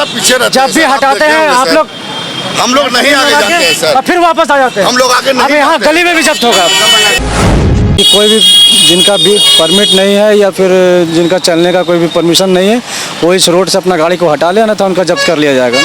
हमेशा पीछे रहते हैं। जब भी हटाते हैं आप लोग, हम लोग नहीं आगे जाते हैं सर, और फिर वापस आ जाते हैं। हम लोग आगे नहीं। अब यहाँ गली में भी जब्त होगा। कोई भी जिनका भी परमिट नहीं है या फिर जिनका चलने का कोई भी परमिशन नहीं है, वो इस रोड से अपना गाड़ी को हटा ले ना, तो उनका जब्त कर लिया जाएगा।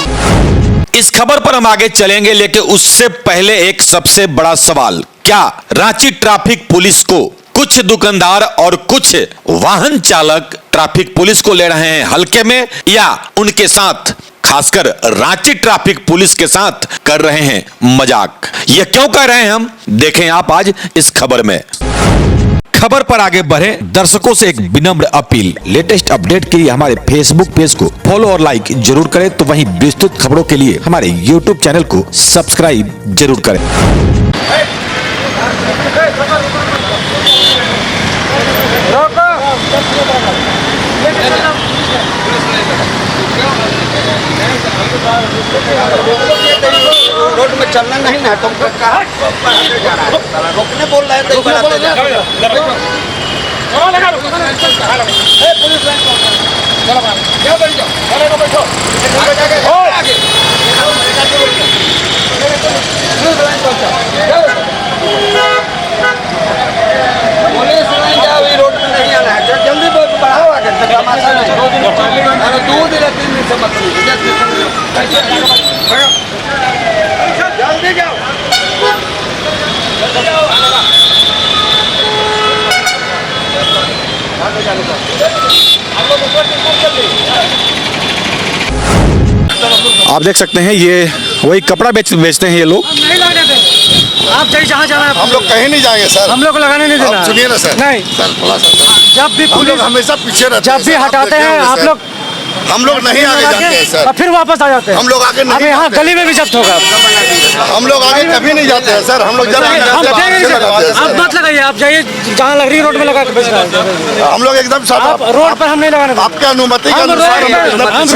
इस खबर पर हम आगे चलेंगे, लेकिन उससे पहले एक सबसे बड़ा सवाल, क्या रांची ट्रैफिक पुलिस को कुछ दुकानदार और कुछ वाहन चालक ट्रैफिक पुलिस को ले रहे हैं हल्के में, या उनके साथ खासकर रांची ट्रैफिक पुलिस के साथ कर रहे हैं मजाक? यह क्यों कर रहे हैं हम, देखें आप आज इस खबर में। खबर पर आगे बढ़े, दर्शकों से एक विनम्र अपील, लेटेस्ट अपडेट के लिए हमारे फेसबुक पेज को फॉलो और लाइक जरूर करें, तो वहीं विस्तृत खबरों के लिए हमारे यूट्यूब चैनल को सब्सक्राइब जरूर करें। रोड में चलना नहीं ना, तुमको कहा रोकने बोल रहे थे। रोड में नहीं आना है, जल्दी बढ़ाओ आगे, तमाशा नहीं। 2 दिन 3 दिन से मत जल्दी जाओ। आप देख सकते हैं ये वही कपड़ा बेचते हैं ये लोग। नहीं लगाने देंगे, आप जाइए जहाँ जाना है। हम लोग कहीं नहीं जाएंगे सर, हम लोग को लगाने नहीं देना। सुनिए ना सर, नहीं सर थोड़ा सा, जब भी हम लोग पुलिस हमेशा पीछे रहते हैं। जब भी हटाते हैं आप लोग, हम लोग नहीं आगे जाते हैं सर, और फिर वापस आ जाते हैं। हम लोग आगे अब नहीं। यहाँ गली में भी जब्त होगा। हम लोग आगे कभी नहीं जाते हैं सर, हम लोग जब आप मत लगाइए, आप जाइए जहाँ लग रही है रोड में लगा के बेच रहे हैं। हम लोग एकदम साफ, आप रोड पर हम नहीं लगाने देंगे। आपके अनुमति के हम अनुसार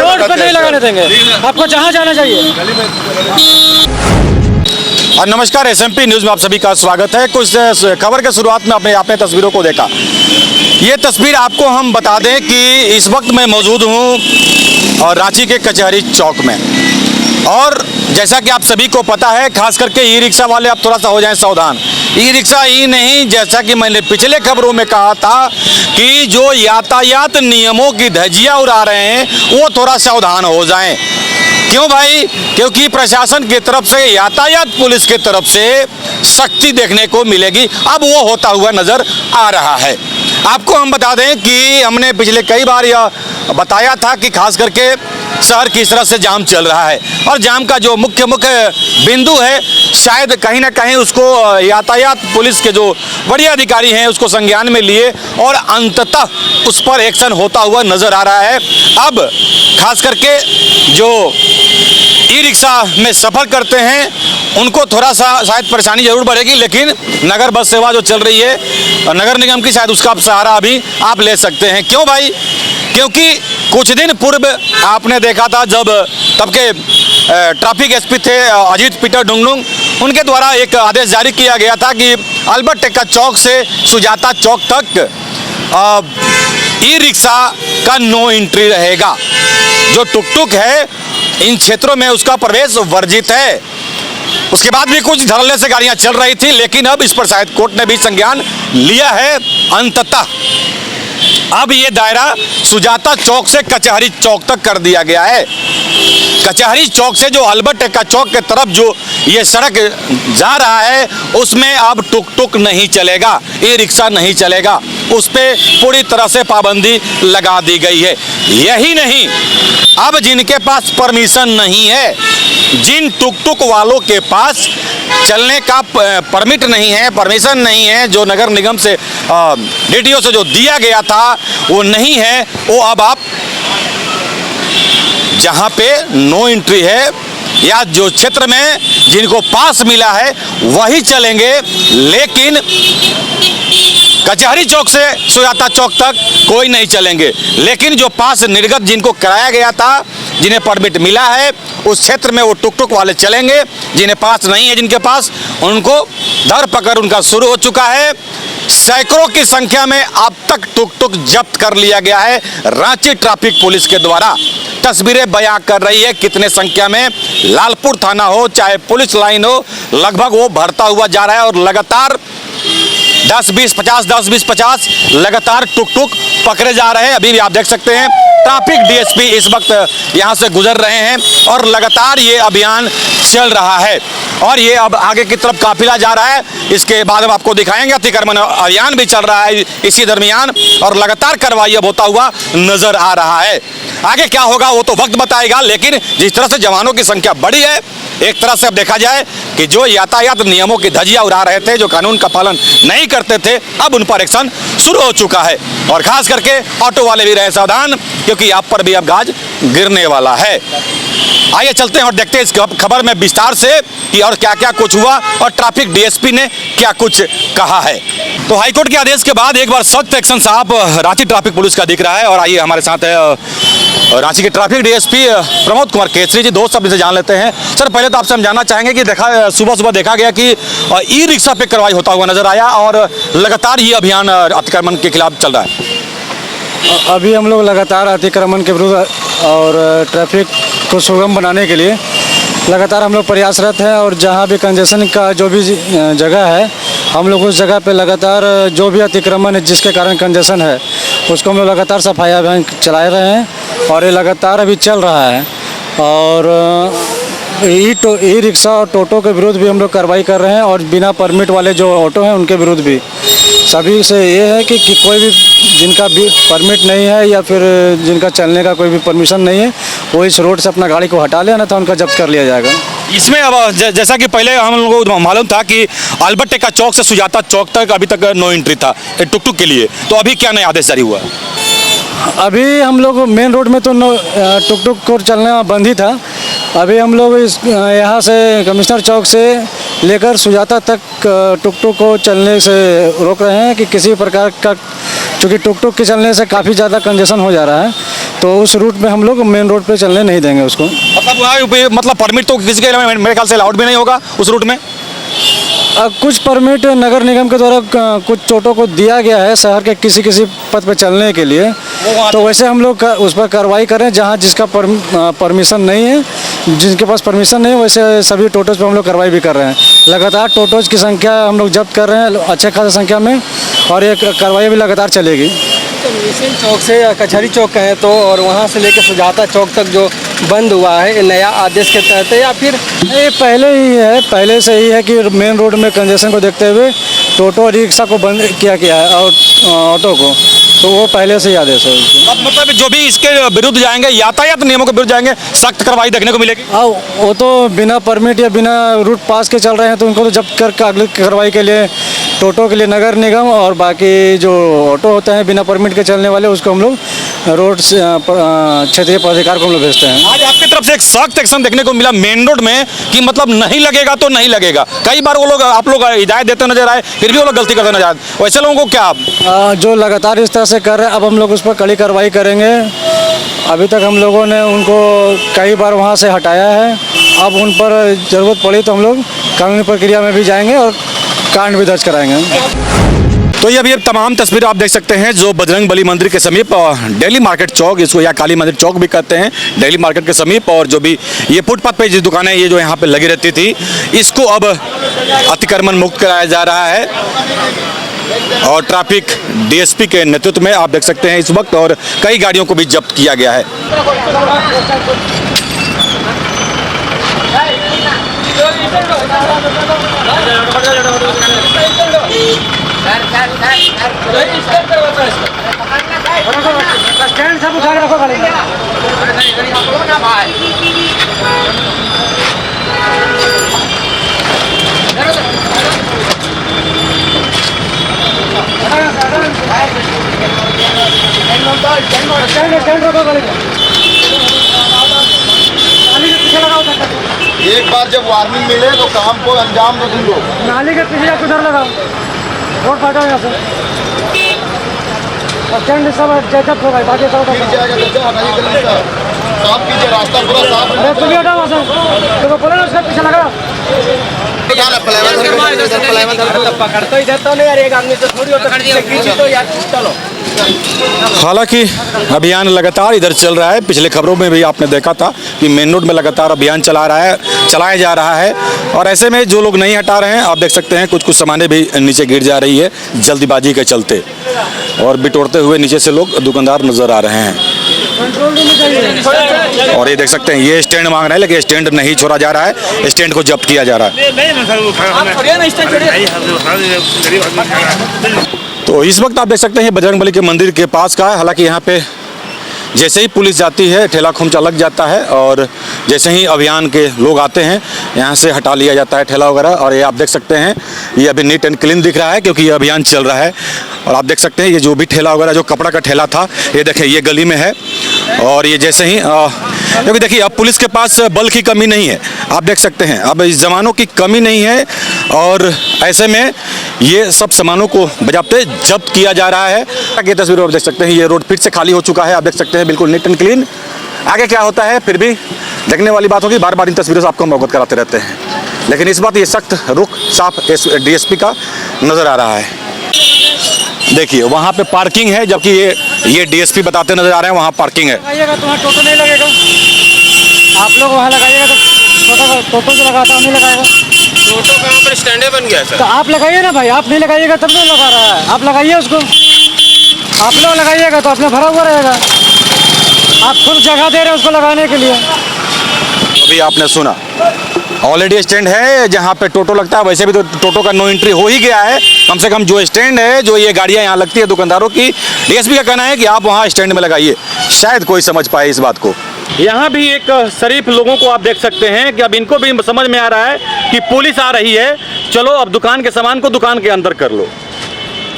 रोड पर नहीं लगाने देंगे, आपको जहाँ जाना चाहिए। और नमस्कार, एसएमपी न्यूज में आप सभी का स्वागत है। कुछ खबर के शुरुआत में आपने तस्वीरों को देखा। ये तस्वीर आपको हम बता दें कि इस वक्त मैं मौजूद हूँ और रांची के कचहरी चौक में, और जैसा कि आप सभी को पता है, खास करके ई रिक्शा वाले अब थोड़ा सा हो जाएं सावधान। ई रिक्शा ही नहीं, जैसा कि मैंने पिछले खबरों में कहा था कि जो यातायात नियमों की धज्जियां उड़ा रहे हैं वो थोड़ा सावधान हो जाएं। क्यों भाई? क्योंकि प्रशासन की तरफ से, यातायात पुलिस की तरफ से सख्ती देखने को मिलेगी। अब वो होता हुआ नजर आ रहा है। आपको हम बता दें कि हमने पिछले कई बार यह बताया था कि खास करके शहर किस तरह से जाम चल रहा है, और जाम का जो मुख्य बिंदु है, शायद कहीं ना कहीं उसको यातायात पुलिस के जो बड़े अधिकारी हैं उसको संज्ञान में लिए और अंततः उस पर एक्शन होता हुआ नजर आ रहा है। अब खास करके जो ई रिक्शा में सफ़र करते हैं उनको थोड़ा सा शायद परेशानी जरूर बढ़ेगी, लेकिन नगर बस सेवा जो चल रही है नगर निगम की, शायद उसका सहारा अभी आप ले सकते हैं। क्यों भाई? क्योंकि कुछ दिन पूर्व आपने देखा था जब तब के ट्रैफिक एसपी थे अजीत पीटर डुंगडुंग, उनके द्वारा एक आदेश जारी किया गया था कि अल्बर्ट टेक्का चौक से सुजाता चौक तक ई रिक्शा का नो एंट्री रहेगा। जो टुक है इन क्षेत्रों में उसका प्रवेश वर्जित है। उसके बाद भी कुछ धड़ल्ले से गाड़ियां चल रही थी, लेकिन अब इस पर शायद कोर्ट ने भी संज्ञान लिया है। अंततः अब ये दायरा सुजाता चौक से कचहरी चौक तक कर दिया गया है। कचहरी चौक से जो अल्बर्ट टेक्का चौक के तरफ जो ये सड़क जा रहा है उसमें अब टुक नहीं चलेगा, ई रिक्शा नहीं चलेगा, उस पर पूरी तरह से पाबंदी लगा दी गई है। यही नहीं, अब जिनके पास परमिशन नहीं है, जिन टुक वालों के पास चलने का परमिट नहीं है, परमिशन नहीं है, जो नगर निगम से डीटीओ से जो दिया गया था वो नहीं है, वो अब आप जहाँ पे नो एंट्री है या जो क्षेत्र में जिनको पास मिला है वही चलेंगे, लेकिन कचहरी चौक से सुजाता चौक तक कोई नहीं चलेंगे। लेकिन जो पास निर्गत जिनको कराया गया था, जिन्हें परमिट मिला है, उस क्षेत्र में वो टुक वाले चलेंगे। जिन्हें पास नहीं है, जिनके पास, उनको धर पकड़ उनका शुरू हो चुका है। सैकड़ों की संख्या में अब तक टुक जब्त कर लिया गया है रांची ट्रैफिक पुलिस के द्वारा। तस्वीरें बयां कर रही है। कितने संख्या में लालपुर थाना हो चाहे पुलिस लाइन हो, लगभग वो बढ़ता हुआ जा रहा है और लगातार 10-20-50 लगातार टुक टुक पकड़े जा रहे हैं। अभी भी आप देख सकते हैं ट्रैफिक डीएसपी इस वक्त यहां से गुजर रहे हैं और लगातार ये अभियान चल रहा है और ये अब आगे की तरफ काफिला जा रहा है। इसके बाद हम आपको दिखाएंगे अतिक्रमण अभियान भी चल रहा है इसी दरमियान और लगातार कार्रवाई अब होता हुआ नजर आ रहा है। आगे क्या होगा वो तो वक्त बताएगा, लेकिन जिस तरह से जवानों की संख्या बढ़ी है, एक तरह से अब देखा जाए कि जो यातायात नियमों की धज्जियां उड़ा रहे थे, जो कानून का पालन नहीं करते थे, अब उन पर एक्शन शुरू हो चुका है और खास करके ऑटो वाले भी रहे सावधान, क्योंकि आप पर भी अब गाज गिरने वाला है। आइए चलते हैं और देखते हैं इस खबर में विस्तार से कि और क्या क्या कुछ हुआ और ट्रैफिक डीएसपी ने क्या कुछ कहा है। तो हाईकोर्ट के आदेश के बाद एक बार सख्त एक्शन साहब रांची ट्रैफिक पुलिस का दिख रहा है और आइए हमारे साथ है रांची के ट्रैफिक डीएसपी प्रमोद कुमार केसरी जी। दो शब्द से जान लेते हैं। सर, पहले तो आपसे हम जानना चाहेंगे कि सुबह देखा गया कि ई रिक्शा पे कार्रवाई होता हुआ नजर आया और लगातार ये अभियान अतिक्रमण के खिलाफ चल रहा है। अभी हम लोग लगातार अतिक्रमण के विरुद्ध और ट्रैफिक को सुगम बनाने के लिए लगातार हम लोग प्रयासरत हैं और जहां भी कंजेशन का जो भी जगह है, हम लोग उस जगह पे लगातार जो भी अतिक्रमण है जिसके कारण कंजेशन है उसको हम लोग लगातार सफाई अभियान चला रहे हैं और ये लगातार अभी चल रहा है। और ई रिक्शा और टोटो के विरुद्ध भी हम लोग कार्रवाई कर रहे हैं और बिना परमिट वाले जो ऑटो हैं उनके विरुद्ध भी। सभी से ये है कि कोई भी जिनका भी परमिट नहीं है या फिर जिनका चलने का कोई भी परमिशन नहीं है, वो इस रोड से अपना गाड़ी को हटा ले, ना तो उनका जब्त कर लिया जाएगा। इसमें अब जैसा कि पहले हम लोगों को मालूम था कि अल्बर्ट टेक्का चौक से सुजाता चौक तक अभी तक नो एंट्री था टुक टुक के लिए, तो अभी क्या नया आदेश जारी हुआ? अभी हम लोग मेन रोड में तो टुक टुक को चलना बंद ही था। अभी हम लोग इस यहाँ से कमिश्नर चौक से लेकर सुजाता तक टुक टुक को चलने से रोक रहे हैं कि किसी प्रकार का, क्योंकि टुक टुक के चलने से काफ़ी ज़्यादा कंजेशन हो जा रहा है, तो उस रूट में हम लोग मेन रोड पे चलने नहीं देंगे उसको। मतलब परमिट तो किसी के मेरे ख्याल से अलाउड भी नहीं होगा उस रूट में। कुछ परमिट नगर निगम के द्वारा कुछ टोटो को दिया गया है शहर के किसी पथ पर चलने के लिए, तो वैसे हम लोग उस पर कार्रवाई करें। जहां जिसका परमिशन नहीं है, जिनके पास परमिशन नहीं है, वैसे सभी टोटोज पर हम लोग कार्रवाई भी कर रहे हैं। लगातार टोटोज की संख्या हम लोग जब्त कर रहे हैं अच्छे खासी संख्या में और ये कार्रवाई भी लगातार चलेगी। मिशन चौक से कचहरी चौक कहें तो और वहाँ से लेकर सुजाता चौक तक जो बंद हुआ है, ये नया आदेश के तहत है या फिर ये पहले से ही है कि मेन रोड में कंजेशन को देखते हुए टोटो रिक्शा को बंद किया गया है और ऑटो को, तो वो पहले से ही आदेश है। अब मतलब जो भी इसके विरुद्ध जाएंगे, यातायात नियमों के विरुद्ध जाएंगे, सख्त कार्रवाई देखने को मिलेगी। वो तो बिना परमिट या बिना रूट पास के चल रहे हैं तो उनको तो जब्त कर अगली कार्रवाई के लिए टोटो के लिए नगर निगम और बाकी जो ऑटो होते हैं बिना परमिट के चलने वाले, उसको हम लोग रोड से क्षेत्रीय प्राधिकार को हम लोग भेजते हैं। आज आपकी तरफ से एक सख्त एक्शन देखने को मिला मेन रोड में कि मतलब नहीं लगेगा तो नहीं लगेगा। कई बार वो लोग आप लोग हिदायत देते नजर आए, फिर भी वो लोग गलती करते नजर आए। वैसे लोगों को क्या जो लगातार इस तरह से कर रहे हैं, अब हम लोग उस पर कड़ी कार्रवाई करेंगे। अभी तक हम लोगों ने उनको कई बार वहाँ से हटाया है, अब उन पर ज़रूरत पड़ी तो हम लोग कानूनी प्रक्रिया में भी जाएंगे और कांड भी दर्ज कराएंगे। तो ये अभी तमाम तस्वीरें आप देख सकते हैं जो बजरंग बली मंदिर के समीप डेली मार्केट चौक, इसको या काली मंदिर चौक भी कहते हैं, डेली मार्केट के समीप, और जो भी ये फुटपाथ पे जिस दुकानें ये जो यहाँ पे लगी रहती थी, इसको अब अतिक्रमण मुक्त कराया जा रहा है और ट्रैफिक डीएसपी के नेतृत्व में आप देख सकते हैं इस वक्त, और कई गाड़ियों को भी जब्त किया गया है। एक बार जब वार्निंग मिले तो काम को अंजाम दो तुम लोग। नाली के पीछे किधर लगाओ, रोड हटाओ यहाँ से, स्टैंड सब जब्त होगा, बाकी सब फिर जाएगा तो हटाइए जल्दी से, साफ कीजिए, रास्ता पूरा साफ है। तुम हटाओ वहाँ से, तो बोलो ना उसका पीछे लगा। पकड़ता ही जाता नहीं यार, एक आदमी तो थोड़ी होता है, तो यार चलो। हालांकि अभियान लगातार इधर चल रहा है। पिछले खबरों में भी आपने देखा था कि मेन रोड में लगातार अभियान चलाया जा रहा है और ऐसे में जो लोग नहीं हटा रहे हैं, आप देख सकते हैं कुछ सामानें भी नीचे गिर जा रही है जल्दीबाजी के चलते, और बिटोरते हुए नीचे से लोग दुकानदार नजर आ रहे हैं। और ये देख सकते हैं ये स्टैंड मांग रहे हैं, लेकिन स्टैंड नहीं छोड़ा जा रहा है, स्टैंड को जब्त किया जा रहा है। तो इस वक्त आप देख सकते हैं बजरंगबली के मंदिर के पास का है। हालांकि यहाँ पे जैसे ही पुलिस जाती है ठेला खोमचा लग जाता है, और जैसे ही अभियान के लोग आते हैं यहाँ से हटा लिया जाता है ठेला वगैरह। और ये आप देख सकते हैं ये अभी नीट एंड क्लीन दिख रहा है क्योंकि ये अभियान चल रहा है। और आप देख सकते हैं ये जो भी ठेला वगैरह, जो कपड़ा का ठेला था, ये देखें ये गली में है। और ये जैसे ही क्योंकि देखिए अब पुलिस के पास बल की कमी नहीं है, आप देख सकते हैं अब इस जवानों की कमी नहीं है, और ऐसे में ये सब सामानों को बजाते जब्त किया जा रहा है। ये तस्वीर आप देख सकते हैं ये रोड फिर से खाली हो चुका है, आप देख सकते हैं बिल्कुल नीट एंड क्लीन। आगे क्या होता है फिर भी देखने वाली बात होगी, बार बार इन तस्वीरों से आपको हम अवगत कराते रहते हैं, लेकिन इस बात ये सख्त रुख साफ डीएसपी का नज़र आ रहा है। देखिए वहाँ पे पार्किंग है, जबकि ये डीएसपी बताते नजर आ रहे हैं वहाँ पार्किंग है। लगाइएगा तो वहाँ टोटो नहीं लगेगा, आप लोग वहाँ लगाइएगा तो टोटो जो लगाता है नहीं लगाएगा। टोटो कहाँ पर स्टैंड बन गया सर? तो आप लगाइए ना भाई, आप नहीं लगाइएगा तब नहीं लगा रहा है, आप लगाइए उसको, आप लोग लगाइएगा तो अपने भरा हुआ रहेगा, आप खुद जगह दे रहे हैं उसको लगाने के लिए। अभी आपने सुना ऑलरेडी स्टैंड है जहाँ पे टोटो लगता है, वैसे भी तो टोटो का नो एंट्री हो ही गया है। कम से कम जो स्टैंड है, जो ये गाड़ियाँ यहाँ लगती है दुकानदारों की, डीएसपी का कहना है कि आप वहाँ स्टैंड में लगाइए, शायद कोई समझ पाए इस बात को। यहाँ भी एक शरीफ लोगों को आप देख सकते हैं कि अब इनको भी समझ में आ रहा है कि पुलिस आ रही है, चलो अब दुकान के सामान को दुकान के अंदर कर लो।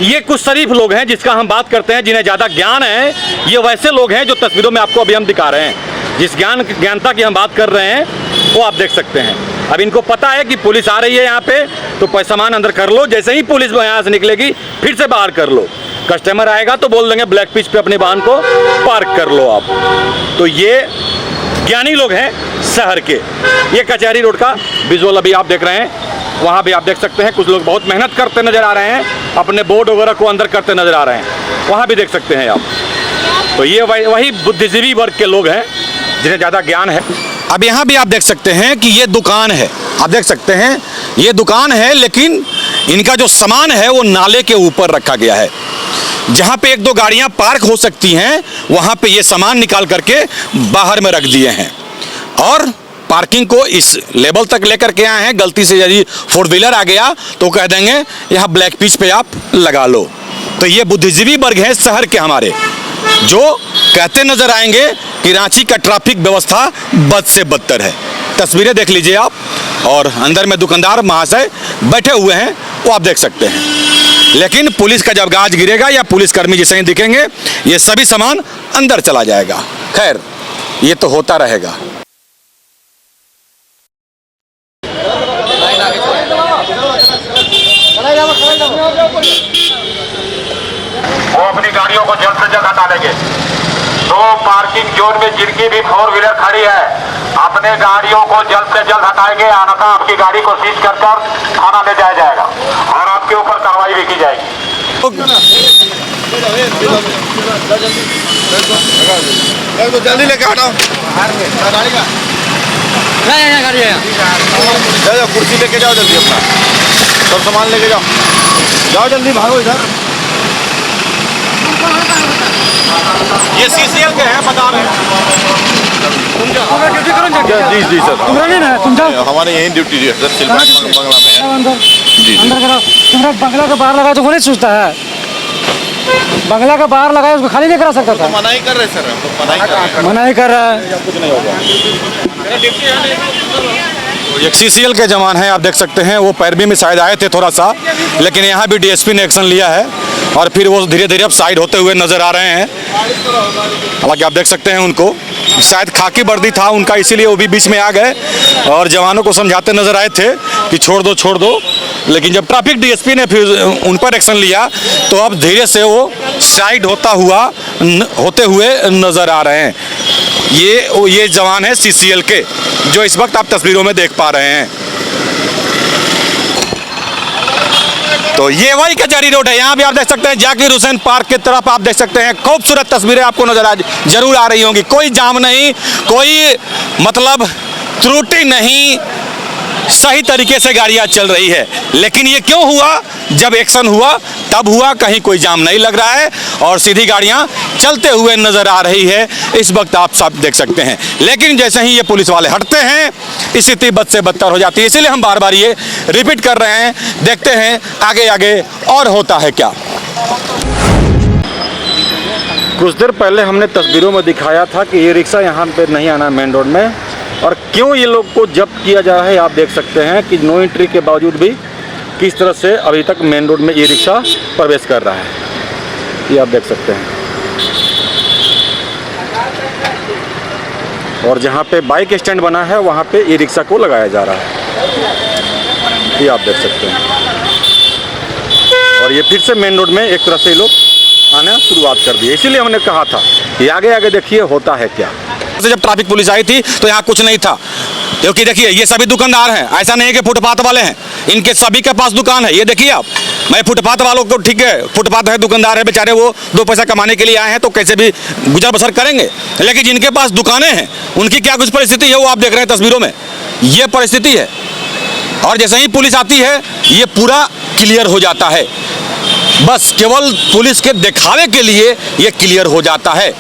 ये कुछ शरीफ लोग हैं जिसका हम बात करते हैं, जिन्हें ज़्यादा ज्ञान है। ये वैसे लोग हैं जो तस्वीरों में आपको अभी हम दिखा रहे हैं, जिस ज्ञानता की हम बात कर रहे हैं वो आप देख सकते हैं। अब इनको पता है कि पुलिस आ रही है यहाँ पे, तो सामान अंदर कर लो, जैसे ही पुलिस यहाँ से निकलेगी फिर से बाहर कर लो। कस्टमर आएगा तो बोल देंगे ब्लैक पिच पे अपनी वाहन को पार्क कर लो आप। तो ये ज्ञानी लोग हैं शहर के। ये कचहरी रोड का विजुअल अभी आप देख रहे हैं, वहाँ भी आप देख सकते हैं कुछ लोग बहुत मेहनत करते नजर आ रहे हैं, अपने बोर्ड वगैरह को अंदर करते नजर आ रहे हैं, वहाँ भी देख सकते हैं आप। तो ये वही बुद्धिजीवी वर्ग के लोग हैं जिन्हें ज़्यादा ज्ञान है। अब यहाँ भी आप देख सकते हैं कि ये दुकान है, आप देख सकते हैं ये दुकान है, लेकिन इनका जो सामान है वो नाले के ऊपर रखा गया है। जहाँ पे एक दो गाड़ियाँ पार्क हो सकती हैं वहाँ पे ये सामान निकाल करके बाहर में रख दिए हैं, और पार्किंग को इस लेवल तक लेकर के आए हैं। गलती से यदि 4 व्हीलर आ गया तो कह देंगे यहाँ ब्लैक पिच पे आप लगा लो। तो ये बुद्धिजीवी वर्ग हैं शहर के हमारे, जो कहते नजर आएंगे कि रांची का ट्रैफिक व्यवस्था बद से बदतर है। तस्वीरें देख लीजिए आप, और अंदर में दुकानदार महाशय बैठे हुए हैं वो आप देख सकते हैं। लेकिन पुलिस का जब गाज गिरेगा या पुलिसकर्मी जैसे ही दिखेंगे, ये सभी सामान अंदर चला जाएगा। खैर ये तो होता रहेगा। वो अपनी गाड़ियों को जल्द से जल्द हटा लेंगे। तो पार्किंग जोन में जिनकी भी 4 व्हीलर खड़ी है, अपने गाड़ियों को जल्द से जल्द हटाएंगे, अन्यथा आपकी गाड़ी को सीज कर थाना ले जाया जाएगा और आपके ऊपर कार्रवाई भी की जाएगी। जल्दी लेके हटाओ गाड़ी का, जाओ कुर्सी लेके जाओ जल्दी, अपना सब सामान लेके जाओ, जाओ जल्दी भागो इधर। ये सीसीएल के हैं, बता रहे हैं। जी जी सर, तुम जाओ, हमारे यही ड्यूटी है सर, सिलवान बंगला में है। अंदर जी अंदर करो। तुम्हारा बंगला के बाहर लगा तो कौन सोचता है, बंगला के बाहर लगाया उसको खाली नहीं करा सकता था। मना ही कर रहे सर, मना ही कर रहे हैं। मना ही कर रहा है। एक सीसीएल के जवान हैं, आप देख सकते हैं, वो पैरवी में शायद आए थे थोड़ा सा, लेकिन यहाँ भी डीएसपी ने एक्शन लिया है और फिर वो धीरे धीरे अब साइड होते हुए नजर आ रहे हैं। हालांकि आप देख सकते हैं उनको शायद खाकी वर्दी था उनका, इसीलिए वो भी बीच में आ गए और जवानों को समझाते नजर आए थे कि छोड़ दो। लेकिन जब ट्रैफिक डीएसपी ने फिर उन पर एक्शन लिया तो अब धीरे से वो साइड होते हुए नजर आ रहे हैं। ये जवान है सीसीएल के, जो इस वक्त आप तस्वीरों में देख पा रहे हैं। तो ये वही कचहरी रोड है। यहाँ भी आप देख सकते हैं जाकिर हुसैन पार्क की तरफ आप देख सकते हैं खूबसूरत तस्वीरें आपको नजर जरूर आ रही होंगी। कोई जाम नहीं, कोई मतलब त्रुटि नहीं, सही तरीके से गाड़ियाँ चल रही है। लेकिन ये क्यों हुआ? जब एक्शन हुआ तब हुआ, कहीं कोई जाम नहीं लग रहा है और सीधी गाड़ियाँ चलते हुए नजर आ रही है। इस वक्त आप सब देख सकते हैं। लेकिन जैसे ही ये पुलिस वाले हटते हैं स्थिति बद से बदतर हो जाती है। इसीलिए हम बार बार ये रिपीट कर रहे हैं। देखते हैं आगे आगे और होता है क्या। कुछ देर पहले हमने तस्वीरों में दिखाया था कि ये रिक्शा यहाँ पे नहीं आना मेन रोड में, और क्यों ये लोग को जब्त किया जा रहा है आप देख सकते हैं कि नो एंट्री के बावजूद भी किस तरह से अभी तक मेन रोड में ई रिक्शा प्रवेश कर रहा है। ये आप देख सकते हैं। और जहाँ पे बाइक स्टैंड बना है वहाँ पे ई रिक्शा को लगाया जा रहा है। ये आप देख सकते हैं। और ये फिर से मेन रोड में एक तरह से ये लोग आना शुरुआत कर दी। इसीलिए हमने कहा था कि आगे आगे देखिए होता है क्या। जब ट्रैफिक पुलिस आई थी तो यहाँ कुछ नहीं था, क्योंकि देखिए ये सभी दुकानदार हैं, ऐसा नहीं है कि फुटपाथ वाले हैं, इनके सभी के पास दुकान है। ये देखिए आप, मैं फुटपाथ वालों को, ठीक है फुटपाथ है, दुकानदार है, बेचारे वो दो पैसा कमाने के लिए आए हैं तो कैसे भी गुजर बसर करेंगे। लेकिन जिनके पास दुकानें हैं उनकी क्या कुछ परिस्थिति है वो आप देख रहे हैं तस्वीरों में। ये परिस्थिति है। और जैसे ही पुलिस आती है ये पूरा क्लियर हो जाता है। बस केवल पुलिस के दिखावे के लिए ये क्लियर हो जाता है।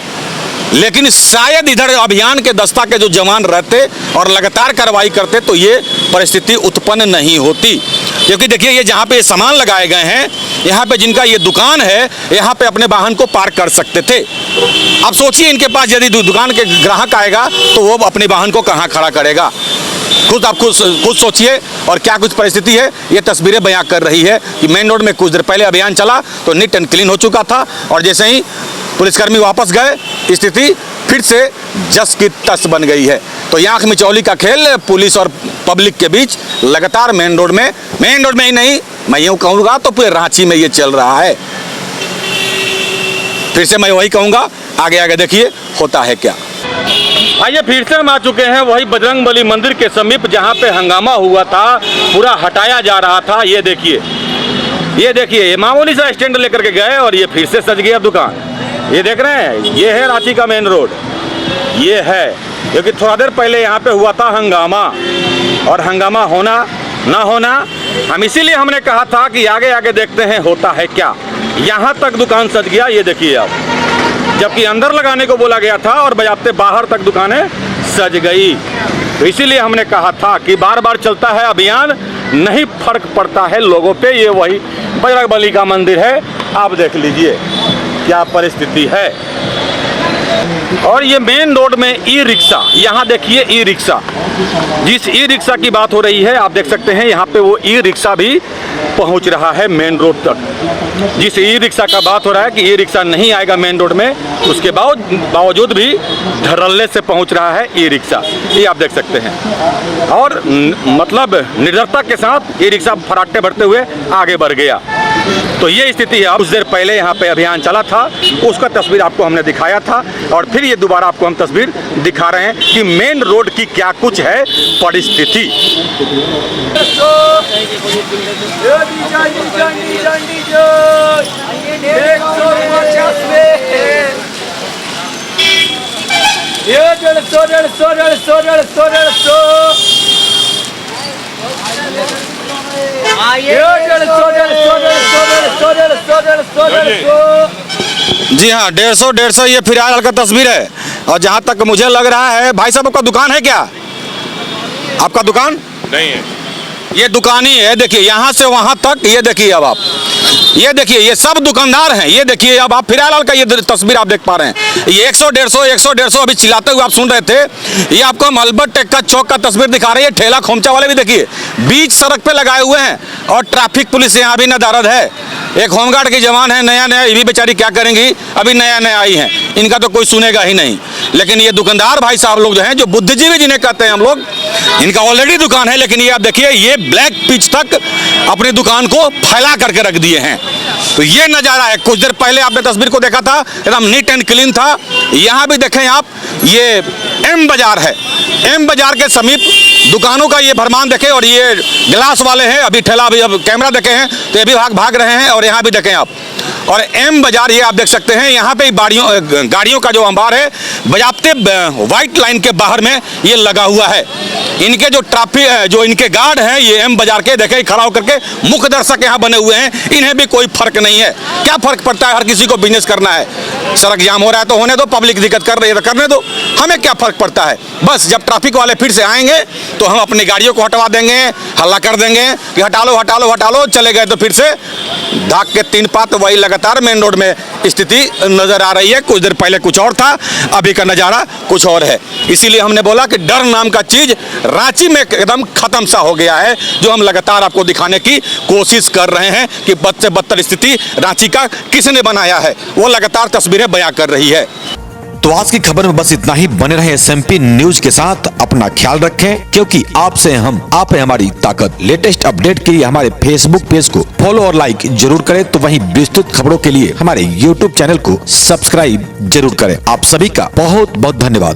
लेकिन शायद इधर अभियान के दस्ता के जो जवान रहते और लगातार कार्रवाई करते तो ये परिस्थिति उत्पन्न नहीं होती। क्योंकि देखिए ये जहाँ पे सामान लगाए गए हैं, यहाँ पे जिनका ये दुकान है, यहाँ पे अपने वाहन को पार्क कर सकते थे। अब सोचिए इनके पास यदि दुकान के ग्राहक आएगा तो वो अपने वाहन को कहाँ खड़ा करेगा। खुद आप खुद सोचिए। और क्या कुछ परिस्थिति है ये तस्वीरें बयां कर रही है कि मेन रोड में कुछ देर पहले अभियान चला तो नीट एंड क्लीन हो चुका था, और जैसे ही पुलिसकर्मी वापस गए स्थिति फिर से जस की तस बन गई है। तो ये आंख मिचौली का खेल पुलिस और पब्लिक के बीच लगातार मेन रोड में ही नहीं, मैं यूँ कहूँगा तो पूरे रांची में ये चल रहा है। फिर से मैं वही कहूँगा, आगे आगे देखिए होता है क्या। आइए फिर से हम आ चुके हैं वही बजरंगबली मंदिर के समीप जहाँ पे हंगामा हुआ था, पूरा हटाया जा रहा था। ये देखिए ये मामूली सा स्टैंड लेकर के गए और ये फिर से सज गया दुकान। ये देख रहे हैं, ये है रांची का मेन रोड, ये है। क्योंकि थोड़ा देर पहले यहाँ पे हुआ था हंगामा, और हंगामा होना ना होना हम इसीलिए हमने कहा था कि आगे आगे देखते हैं होता है क्या। यहाँ तक दुकान सज गया, ये देखिए आप, जबकि अंदर लगाने को बोला गया था और बजाते बाहर तक दुकानें सज गई। तो इसीलिए हमने कहा था कि बार बार चलता है अभियान, नहीं फर्क पड़ता है लोगों पे। ये वही बजरंगबली का मंदिर है, आप देख लीजिए क्या परिस्थिति है। और ये मेन रोड में ई रिक्शा, यहाँ देखिए ई रिक्शा, जिस ई रिक्शा की बात हो रही है आप देख सकते हैं यहाँ पे वो ई रिक्शा भी पहुँच रहा है मेन रोड तक। जिस ई रिक्शा का बात हो रहा है कि ई रिक्शा नहीं आएगा मेन रोड में, उसके बावजूद भी धड़ल्ले से पहुँच रहा है ई रिक्शा, ये आप देख सकते हैं। और मतलब निर्भरता के साथ ई रिक्शा फराटे भरते हुए आगे बढ़ गया। तो ये स्थिति है। कुछ देर पहले यहाँ पे अभियान चला था, उसका तस्वीर आपको हमने दिखाया था, और फिर ये दोबारा आपको हम तस्वीर दिखा रहे हैं कि मेन रोड की क्या कुछ है परिस्थिति। जी हाँ, 150 ये फिलहाल का तस्वीर है। और जहाँ तक मुझे लग रहा है, भाई साहब आपका दुकान है क्या? आपका दुकान नहीं है, ये दुकान ही है। देखिए यहाँ से वहाँ तक, ये देखिए अब आप, ये देखिए ये सब दुकानदार हैं। ये देखिए अब आप फिलहाल का ये तस्वीर आप देख पा रहे हैं। ये 100-150 अभी चिल्लाते हुए आप सुन रहे थे। ये आपको हम अल्बर्ट टेक्का चौक का तस्वीर दिखा रहे हैं। ठेला खोमचा वाले भी देखिए बीच सड़क पे लगाए हुए हैं, और ट्रैफिक पुलिस यहाँ भी नदारद है। एक होमगार्ड की जवान है, नया ये भी बेचारी क्या करेंगी, अभी नया आई हैं, इनका तो कोई सुनेगा ही नहीं। लेकिन ये दुकानदार भाई साहब लोग जो हैं, जो बुद्धिजीवी जिन्हें कहते हैं हम लोग, इनका ऑलरेडी दुकान है, लेकिन ये आप देखिए ये ब्लैक पिच तक अपनी दुकान को फैला करके रख दिए हैं। तो ये नज़ारा है। कुछ देर पहले आपने तस्वीर को देखा था, एकदम नीट एंड क्लीन था। यहाँ भी देखें आप ये एम बाजार है। एम बाजार के समीप दुकानों का ये भरमान देखें, और ये ग्लास वाले हैं, अभी ठेला, अभी अब कैमरा देखे हैं तो ये भी भाग रहे हैं, और यहाँ भी देखें आप। और एम बाजार ये आप देख सकते हैं, यहाँ पे गाड़ियों का जो अंबार है बजाते व्हाइट लाइन के बाहर में ये लगा हुआ है। इनके जो ट्रैफिक जो इनके गार्ड हैं ये एम बाजार के देखें खड़ा होकर के मुख्य दर्शक यहाँ बने हुए हैं। इन्हें भी कोई फर्क नहीं है। क्या फर्क पड़ता है, हर किसी को बिजनेस करना है। सड़क जाम हो रहा है तो होने दो, पब्लिक दिक्कत कर रही है तो करने दो, हमें क्या फर्क पड़ता है। बस जब ट्रैफिक वाले फिर से आएंगे तो हम अपनी गाड़ियों को हटवा देंगे, हल्ला कर देंगे कि हटा लो हटा लो हटा लो, चले गए तो फिर से धाक के 3 पात वही लगातार मेन रोड में स्थिति नजर आ रही है। कुछ देर पहले कुछ और था, अभी का नज़ारा कुछ और है। इसीलिए हमने बोला कि डर नाम का चीज रांची में एकदम खत्म सा हो गया है, जो हम लगातार आपको दिखाने की कोशिश कर रहे हैं कि बद से बदतर स्थिति रांची का किसने बनाया है, वो लगातार तस्वीरें बयां कर रही है। तो आज की खबर में बस इतना ही। बने रहे SMP न्यूज के साथ, अपना ख्याल रखें, क्योंकि आपसे हम, आप है हमारी ताकत। लेटेस्ट अपडेट के लिए हमारे फेसबुक पेज को फॉलो और लाइक जरूर करें, तो वहीं विस्तृत खबरों के लिए हमारे YouTube चैनल को सब्सक्राइब जरूर करें। आप सभी का बहुत बहुत धन्यवाद।